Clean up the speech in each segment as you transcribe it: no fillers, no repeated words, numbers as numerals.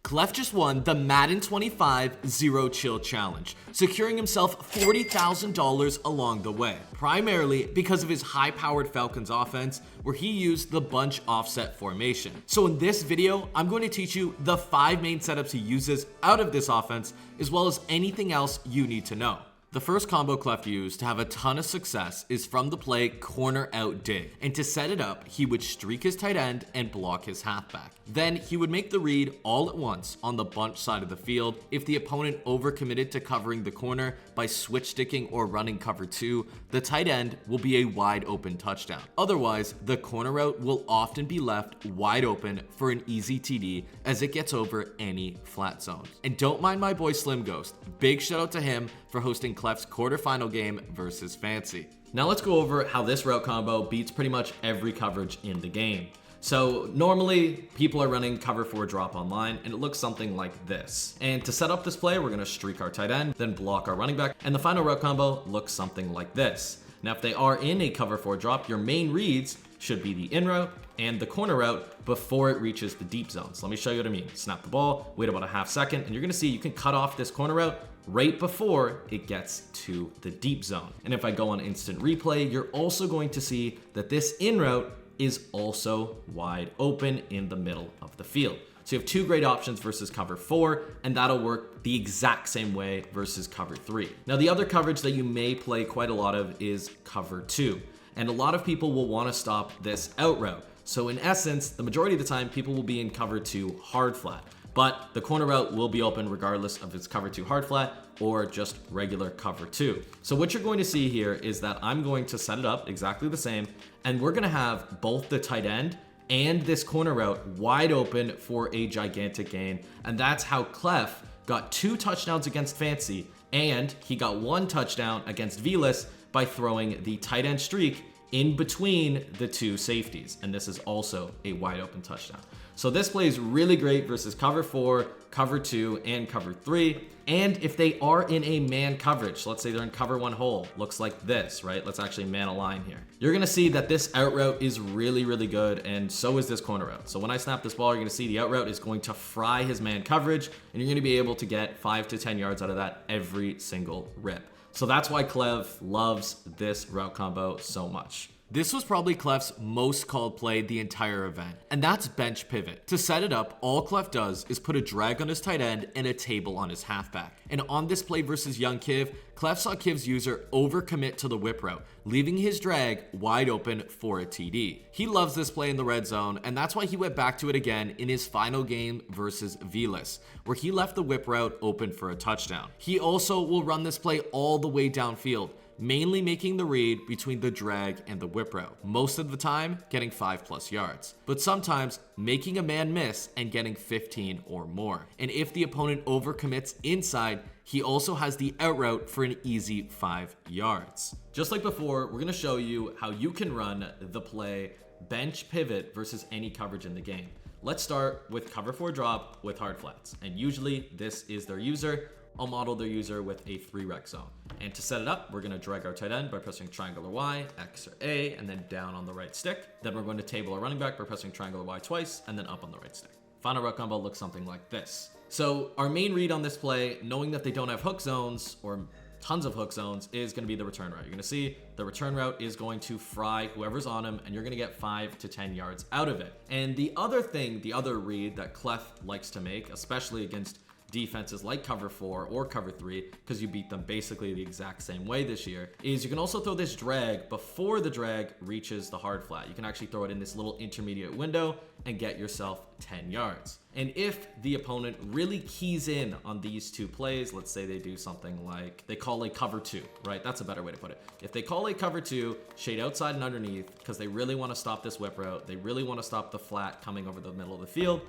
Cleff just won the Madden 25 Zero Chill Challenge, securing himself $40,000 along the way, primarily because of his high-powered Falcons offense, where he used the bunch offset formation. So in this video, I'm going to teach you the 5 main setups he uses out of this offense, as well as anything else you need to know. The first combo Cleff used to have a ton of success is from the play corner out dig, and to set it up, he would streak his tight end and block his halfback. Then he would make the read all at once on the bunch side of the field. If the opponent overcommitted to covering the corner by switch sticking or running cover 2, the tight end will be a wide open touchdown. Otherwise, the corner route will often be left wide open for an easy TD as it gets over any flat zones. And don't mind my boy Slim Ghost, big shout out to him for hosting Cleff's quarterfinal game versus Fancy. Now let's go over how this route combo beats pretty much every coverage in the game. So normally people are running cover 4 drop online and it looks something like this. And to set up this play, we're gonna streak our tight end, then block our running back, and the final route combo looks something like this. Now if they are in a cover 4 drop, your main reads should be the in route and the corner route before it reaches the deep zone. So let me show you what I mean. Snap the ball, wait about a half second, and you're gonna see you can cut off this corner route right before it gets to the deep zone. And if I go on instant replay, you're also going to see that this in route is also wide open in the middle of the field. So you have 2 great options versus cover 4, and that'll work the exact same way versus cover 3. Now the other coverage that you may play quite a lot of is cover 2. And a lot of people will want to stop this out route. So in essence, the majority of the time, people will be in cover 2 hard flat. But the corner route will be open regardless of it's cover 2 hard flat or just regular cover 2. So what you're going to see here is that I'm going to set it up exactly the same, and we're going to have both the tight end and this corner route wide open for a gigantic gain. And that's how Cleff got 2 touchdowns against Fancy, and he got 1 touchdown against Velas by throwing the tight end streak in between the 2 safeties. And this is also a wide open touchdown. So this play is really great versus cover 4, cover 2, and cover 3. And if they are in a man coverage, let's say they're in cover 1 hole, looks like this, right? Let's actually man a line here. You're gonna see that this out route is really, really good, and so is this corner route. So when I snap this ball, you're gonna see the out route is going to fry his man coverage, and you're gonna be able to get 5 to 10 yards out of that every single rip. So that's why Cleff loves this route combo so much. This was probably Cleff's most called play the entire event, and that's bench pivot. To set it up, all Cleff does is put a drag on his tight end and a table on his halfback. And on this play versus young Kiv, Cleff saw Kiv's user overcommit to the whip route, leaving his drag wide open for a TD. He loves this play in the red zone, and that's why he went back to it again in his final game versus Velas, where he left the whip route open for a touchdown. He also will run this play all the way downfield, mainly making the read between the drag and the whip route. Most of the time, getting 5+ yards, but sometimes making a man miss and getting 15 or more. And if the opponent overcommits inside, he also has the out route for an easy 5 yards. Just like before, we're gonna show you how you can run the play bench pivot versus any coverage in the game. Let's start with cover 4 drop with hard flats. And usually this is their user. I'll model their user with a 3 rec zone. And to set it up, we're gonna drag our tight end by pressing triangle or Y, X or A, and then down on the right stick. Then we're going to table our running back by pressing triangle or Y twice, and then up on the right stick. Final route combo looks something like this. So our main read on this play, knowing that they don't have hook zones or tons of hook zones, is gonna be the return route. You're gonna see the return route is going to fry whoever's on him, and you're gonna get 5 to 10 yards out of it. And the other thing, the other read that Cleff likes to make, especially against defenses like cover 4 or cover 3, because you beat them basically the exact same way this year, is you can also throw this drag before the drag reaches the hard flat. You can actually throw it in this little intermediate window and get yourself 10 yards. And if the opponent really keys in on these 2 plays, let's say they do something like they call a cover 2, right? That's a better way to put it. If they call a cover 2, shade outside and underneath, because they really want to stop this whip route, they really want to stop the flat coming over the middle of the field,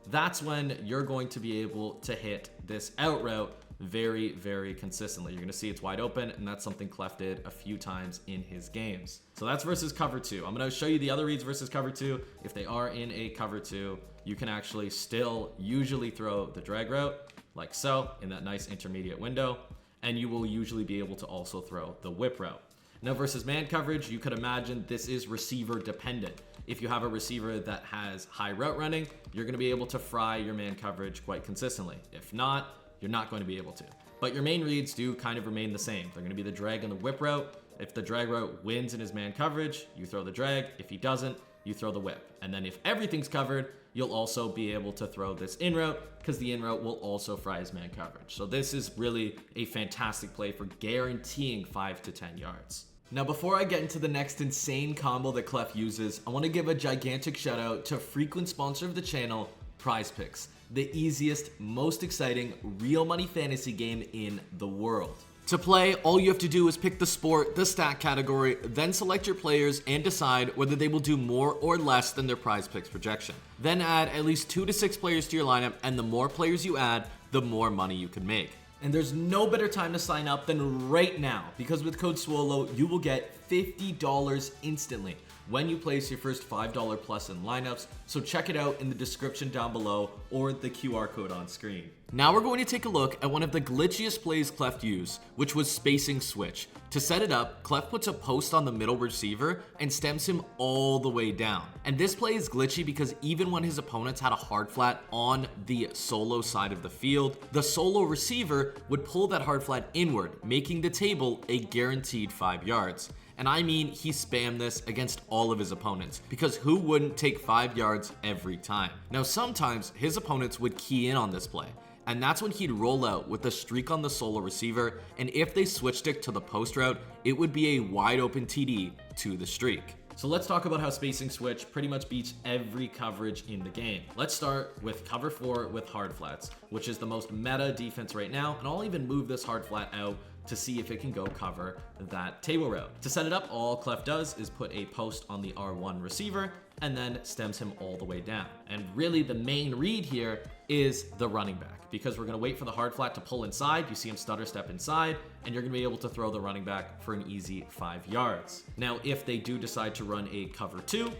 that's when you're going to be able to hit this out route very, very consistently. You're gonna see it's wide open, and that's something Cleff did a few times in his games. So that's versus cover 2. I'm gonna show you the other reads versus cover 2. If they are in a cover 2, you can actually still usually throw the drag route like so in that nice intermediate window, and you will usually be able to also throw the whip route. Now versus man coverage, you could imagine this is receiver dependent. if you have a receiver that has high route running, you're going to be able to fry your man coverage quite consistently. If not, you're not going to be able to. But your main reads do kind of remain the same. They're going to be the drag and the whip route. If the drag route wins in his man coverage, you throw the drag. If he doesn't, you throw the whip. And then if everything's covered, you'll also be able to throw this in route because the in route will also fry his man coverage. So this is really a fantastic play for guaranteeing 5 to 10 yards. Now, before I get into the next insane combo that Cleff uses, I want to give a gigantic shout out to frequent sponsor of the channel, PrizePicks, the easiest, most exciting, real money fantasy game in the world. To play, all you have to do is pick the sport, the stat category, then select your players and decide whether they will do more or less than their PrizePicks projection. Then add at least 2 to 6 players to your lineup, and the more players you add, the more money you can make. And there's no better time to sign up than right now, because with code SWOLO, you will get $50 instantly when you place your first $5 plus in lineups. So check it out in the description down below or the QR code on screen. Now we're going to take a look at one of the glitchiest plays Cleff used, which was spacing switch. To set it up, Cleff puts a post on the middle receiver and stems him all the way down. And this play is glitchy because even when his opponents had a hard flat on the solo side of the field, the solo receiver would pull that hard flat inward, making the table a guaranteed 5 yards. And I mean, he spammed this against all of his opponents, because who wouldn't take 5 yards every time? Now, sometimes his opponents would key in on this play, and that's when he'd roll out with a streak on the solo receiver, and if they switched it to the post route, it would be a wide open TD to the streak. So let's talk about how spacing switch pretty much beats every coverage in the game. Let's start with cover 4 with hard flats, which is the most meta defense right now, and I'll even move this hard flat out to see if it can go cover that table route. To set it up, all Cleff does is put a post on the R1 receiver and then stems him all the way down. And really the main read here is the running back, because we're gonna wait for the hard flat to pull inside. You see him stutter step inside, and you're gonna be able to throw the running back for an easy 5 yards. Now, if they do decide to run a cover 2,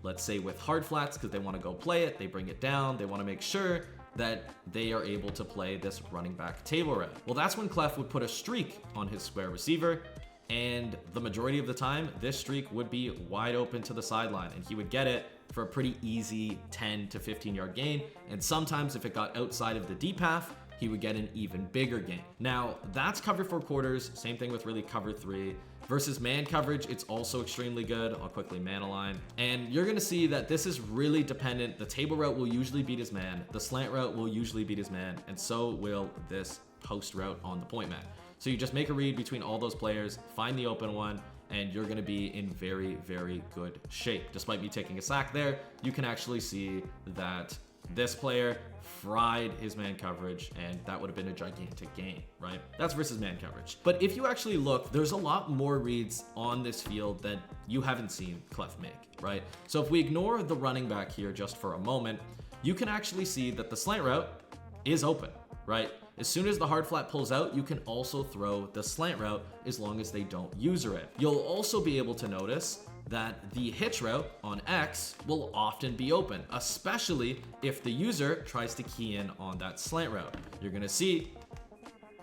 let's say with hard flats, because they wanna go play it, they bring it down, they wanna make sure that they are able to play this running back table route. Well, that's when Cleff would put a streak on his square receiver, and the majority of the time, this streak would be wide open to the sideline, and he would get it for a pretty easy 10 to 15 yard gain. And sometimes if it got outside of the deep half, he would get an even bigger gain. Now, that's cover 4 quarters, same thing with really cover 3. Versus man coverage, it's also extremely good. I'll quickly man align. And you're gonna see that this is really dependent. The table route will usually beat his man. The slant route will usually beat his man. And so will this post route on the point man. So you just make a read between all those players, find the open one, and you're gonna be in very, very good shape. Despite me taking a sack there, you can actually see that this player fried his man coverage, and that would have been a gigantic gain, right? That's versus man coverage. But if you actually look, there's a lot more reads on this field that you haven't seen Cleff make, right? So if we ignore the running back here just for a moment, you can actually see that the slant route is open, right? As soon as the hard flat pulls out, you can also throw the slant route as long as they don't user it. You'll also be able to notice that the hitch route on X will often be open, especially if the user tries to key in on that slant route. You're gonna see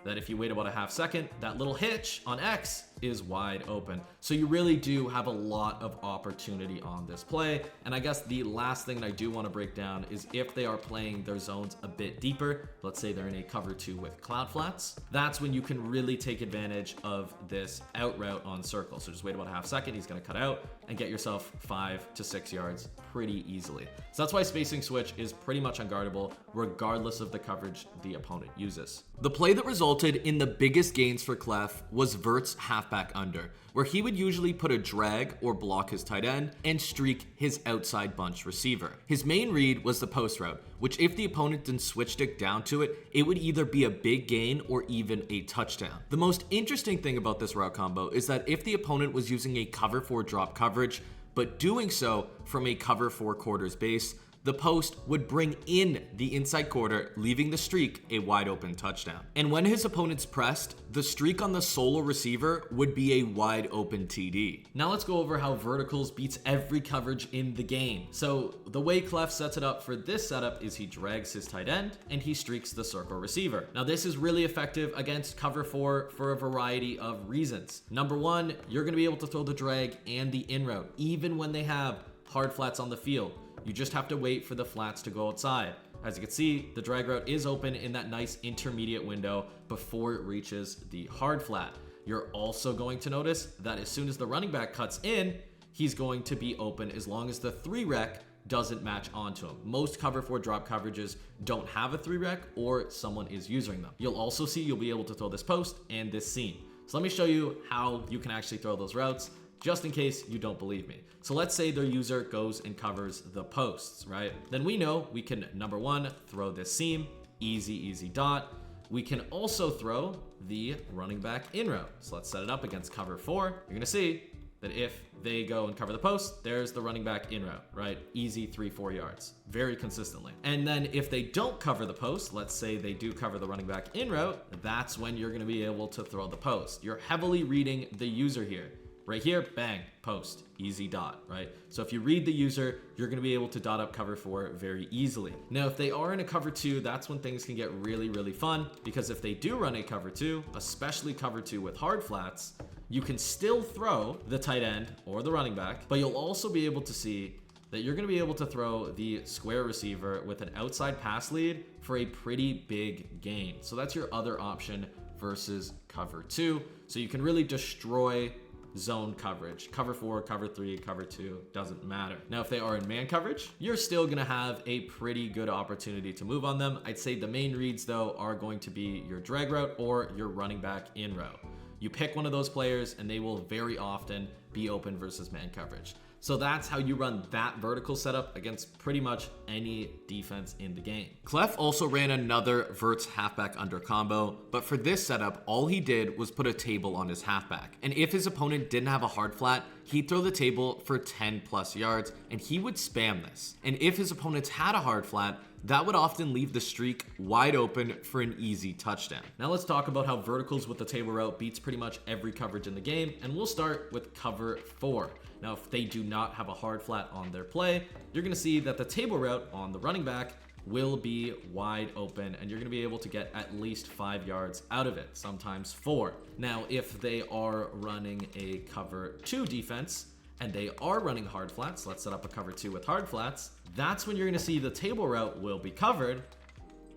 that if you wait about a half second, that little hitch on X is wide open. So you really do have a lot of opportunity on this play. And I guess the last thing that I do want to break down is if they are playing their zones a bit deeper, let's say they're in a cover 2 with cloud flats, that's when you can really take advantage of this out route on circle. So just wait about a half second, he's gonna cut out and get yourself 5 to 6 yards pretty easily. So that's why spacing switch is pretty much unguardable regardless of the coverage the opponent uses. The play that resulted in the biggest gains for Cleff was Vert's halfback under, where he would usually put a drag or block his tight end and streak his outside bunch receiver. His main read was the post route, which if the opponent didn't switch stick down to it, it would either be a big gain or even a touchdown. The most interesting thing about this route combo is that if the opponent was using a cover 4 drop coverage, but doing so from a cover 4 quarters base, the post would bring in the inside quarter, leaving the streak a wide open touchdown. And when his opponents pressed, the streak on the solo receiver would be a wide open TD. Now let's go over how verticals beats every coverage in the game. So the way Cleff sets it up for this setup is he drags his tight end and he streaks the circle receiver. Now this is really effective against cover 4 for a variety of reasons. Number one, you're gonna be able to throw the drag and the in route, even when they have hard flats on the field. You just have to wait for the flats to go outside. As you can see, the drag route is open in that nice intermediate window before it reaches the hard flat. You're also going to notice that as soon as the running back cuts in, he's going to be open as long as the 3-rec doesn't match onto him. Most cover 4 drop coverages don't have a 3-rec or someone is using them. You'll also see you'll be able to throw this post and this seam. So let me show you how you can actually throw those routes, just in case you don't believe me. So let's say their user goes and covers the posts, right? Then we know we can, number 1, throw this seam, easy dot. We can also throw the running back in route. So let's set it up against cover 4. You're gonna see that if they go and cover the post, there's the running back in route, right? Easy 3-4 yards, very consistently. And then if they don't cover the post, let's say they do cover the running back in route, that's when you're gonna be able to throw the post. You're heavily reading the user here. Right here, bang, post, easy dot, right? So if you read the user, you're gonna be able to dot up cover 4 very easily. Now, if they are in a cover 2, that's when things can get really fun, because if they do run a cover 2, especially cover 2 with hard flats, you can still throw the tight end or the running back, but you'll also be able to see that you're gonna be able to throw the square receiver with an outside pass lead for a pretty big gain. So that's your other option versus cover 2. So you can really destroy zone coverage. Cover 4, cover 3, cover 2, doesn't matter. Now, if they are in man coverage, you're still gonna have a pretty good opportunity to move on them. I'd say the main reads though are going to be your drag route or your running back in route. You pick one of those players and they will very often be open versus man coverage. So that's how you run that vertical setup against pretty much any defense in the game. Cleff also ran another verts halfback under combo, but for this setup, all he did was put a table on his halfback. And if his opponent didn't have a hard flat, he'd throw the table for 10+ yards and he would spam this. And if his opponents had a hard flat, that would often leave the streak wide open for an easy touchdown. Now let's talk about how verticals with the table route beats pretty much every coverage in the game, and we'll start with cover 4. Now, if they do not have a hard flat on their play, you're gonna see that the table route on the running back will be wide open, and you're gonna be able to get at least 5 yards out of it, sometimes 4. Now, if they are running a cover 2 defense, and they are running hard flats, let's set up a cover 2 with hard flats, that's when you're gonna see the table route will be covered,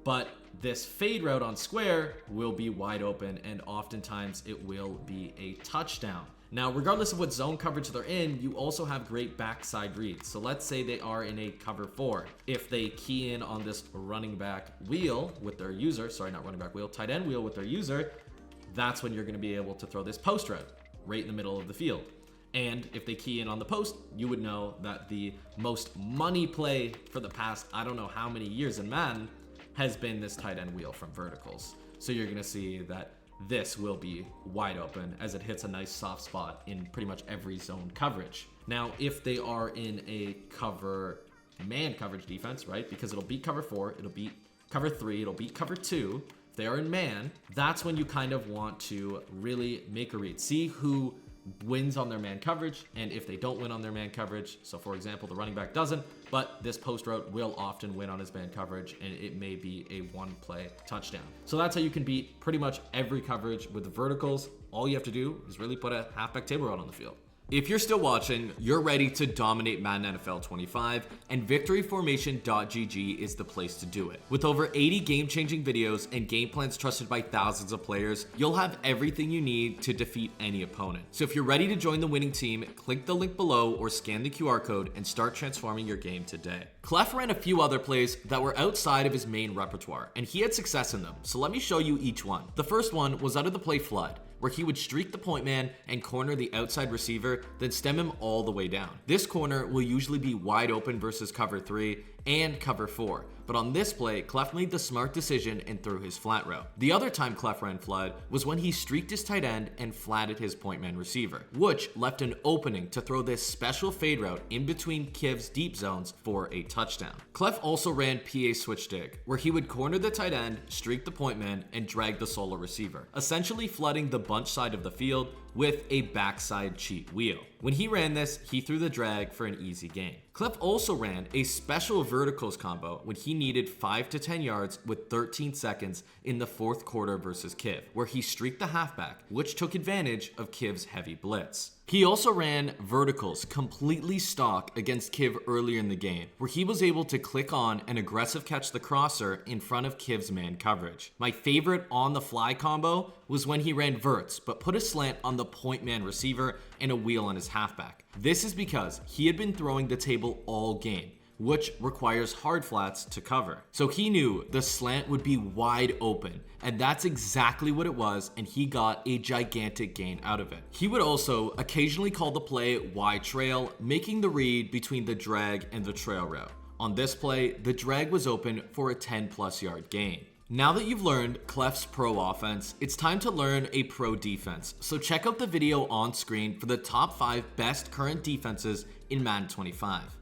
but this fade route on square will be wide open, and oftentimes it will be a touchdown. Now, regardless of what zone coverage they're in, you also have great backside reads. So let's say they are in a cover 4. If they key in on this running back wheel with their user, sorry, not running back wheel, tight end wheel with their user, that's when you're gonna be able to throw this post route right in the middle of the field. And if they key in on the post, you would know that the most money play for the past, I don't know how many years in Madden, has been this tight end wheel from verticals. So you're gonna see that this will be wide open as it hits a nice soft spot in pretty much every zone coverage. Now, if they are in a man coverage defense, right? Because it'll beat cover 4, it'll beat cover 3, it'll beat cover 2. If they are in man, that's when you kind of want to really make a read. See who wins on their man coverage, and if they don't win on their man coverage, so for example, the running back doesn't, but this post route will often win on his man coverage, and it may be a 1-play touchdown. So that's how you can beat pretty much every coverage with the verticals. All you have to do is really put a halfback table route on the field. If you're still watching, you're ready to dominate Madden NFL 25, and victoryformation.gg is the place to do it. With over 80 game-changing videos and game plans trusted by thousands of players, you'll have everything you need to defeat any opponent. So if you're ready to join the winning team, click the link below or scan the QR code and start transforming your game today. Cleff ran a few other plays that were outside of his main repertoire, and he had success in them, so let me show you each one. The first one was out of the play Flood, where he would streak the point man and corner the outside receiver, then stem him all the way down. This corner will usually be wide open versus cover 3 and cover 4, but on this play, Cleff made the smart decision and threw his flat route. The other time Cleff ran Flood was when he streaked his tight end and flatted his point man receiver, which left an opening to throw this special fade route in between Kiv's deep zones for a touchdown. Cleff also ran PA switch dig, where he would corner the tight end, streak the point man, and drag the solo receiver, essentially flooding the bunch side of the field with a backside cheat wheel. When he ran this, he threw the drag for an easy gain. Cleff also ran a special verticals combo when he needed 5 to 10 yards with 13 seconds in the fourth quarter versus Kiv, where he streaked the halfback, which took advantage of Kiv's heavy blitz. He also ran verticals completely stock against Kiv earlier in the game, where he was able to click on and aggressive catch the crosser in front of Kiv's man coverage. My favorite on the fly combo was when he ran verts, but put a slant on the point man receiver and a wheel on his halfback. This is because he had been throwing the table all game, which requires hard flats to cover. So he knew the slant would be wide open, and that's exactly what it was, and he got a gigantic gain out of it. He would also occasionally call the play wide trail, making the read between the drag and the trail route. On this play, the drag was open for a 10+ yard gain. Now that you've learned Cleff's pro offense, it's time to learn a pro defense. So check out the video on screen for the top 5 best current defenses in Madden 25.